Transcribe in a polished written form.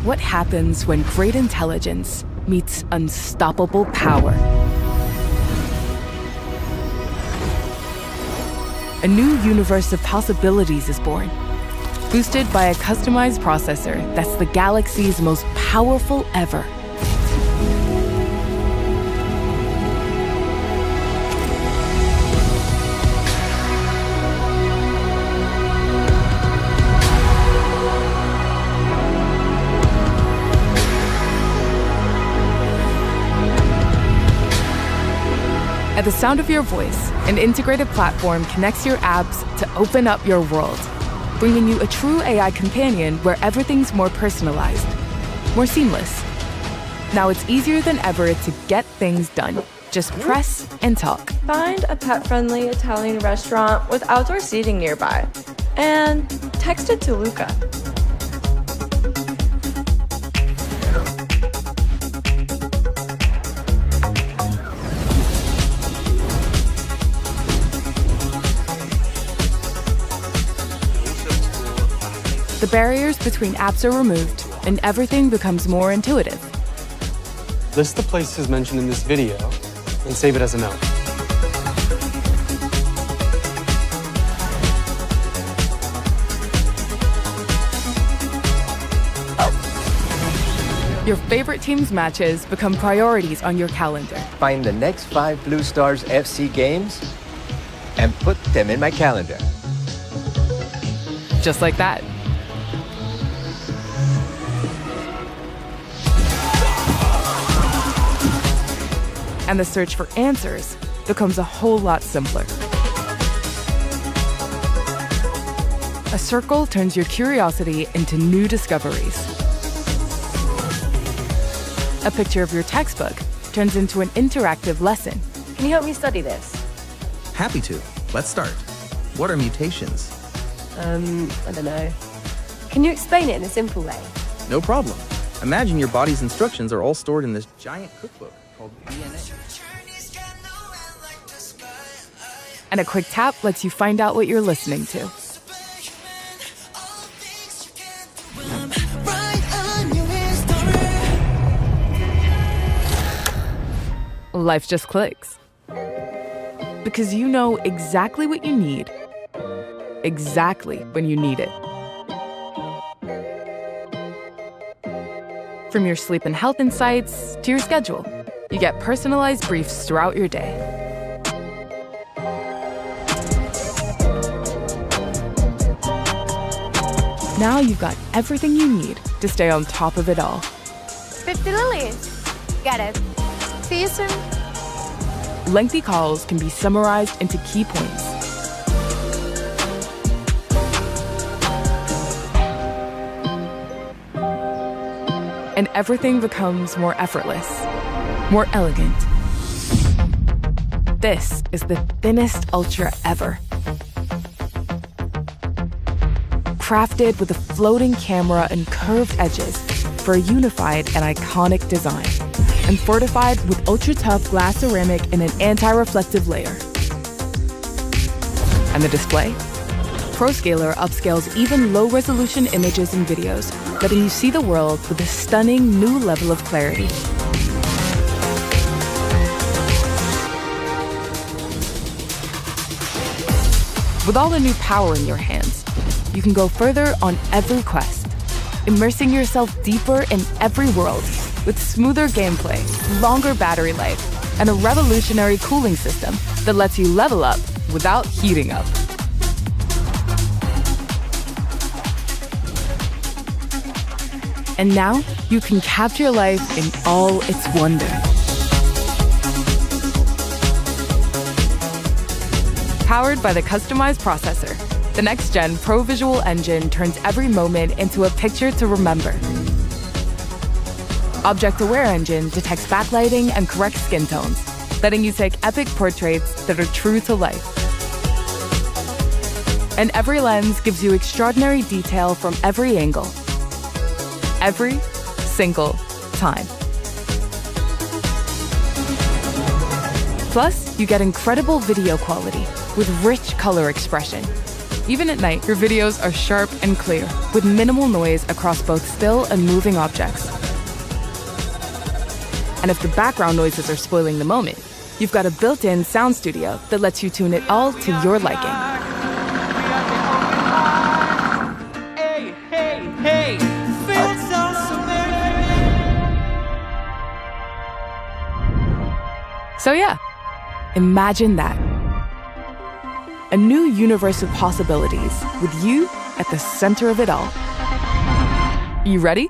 What happens when great intelligence meets unstoppable power? A new universe of possibilities is born, boosted by a customized processor that's the galaxy's most powerful ever. At the sound of your voice, an integrated platform connects your apps to open up your world, bringing you a true AI companion where everything's more personalized, more seamless. Now it's easier than ever to get things done. Just press and talk. Find a pet-friendly Italian restaurant with outdoor seating nearby, and text it to Luca. The barriers between apps are removed, and everything becomes more intuitive. List the places mentioned in this video and save it as a note. Your favorite team's matches become priorities on your calendar. Find the next 5 Blue Stars FC games and put them in my calendar. Just like that. And the search for answers becomes a whole lot simpler. A circle turns your curiosity into new discoveries. A picture of your textbook turns into an interactive lesson. Can you help me study this? Happy to. Let's start. What are mutations? I don't know. Can you explain it in a simple way? No problem. Imagine your body's instructions are all stored in this giant cookbook called DNA. And a quick tap lets you find out what you're listening to. Life just clicks. Because you know exactly what you need, exactly when you need it. From your sleep and health insights to your schedule, you get personalized briefs throughout your day. Now you've got everything you need to stay on top of it all. 50 lilies. Got it. See you soon. Lengthy calls can be summarized into key points. And everything becomes more effortless, more elegant. This is the thinnest Ultra ever. Crafted with a floating camera and curved edges for a unified and iconic design, and fortified with ultra-tough glass ceramic and an anti-reflective layer. And the display? ProScaler upscales even low-resolution images and videos, letting you see the world with a stunning new level of clarity. With all the new power in your hands, you can go further on every quest, immersing yourself deeper in every world with smoother gameplay, longer battery life, and a revolutionary cooling system that lets you level up without heating up. And now you can capture life in all its wonder. Powered by the customized processor, the next-gen Pro Visual Engine turns every moment into a picture to remember. Object-Aware Engine detects backlighting and corrects skin tones, letting you take epic portraits that are true to life. And every lens gives you extraordinary detail from every angle. Every single time. Plus, you get incredible video quality with rich color expression. Even at night, your videos are sharp and clear, with minimal noise across both still and moving objects. And if the background noises are spoiling the moment, you've got a built-in sound studio that lets you tune it all to your liking. Hey, hey, hey, feels so So yeah, imagine that. A new universe of possibilities with you at the center of it all. You ready?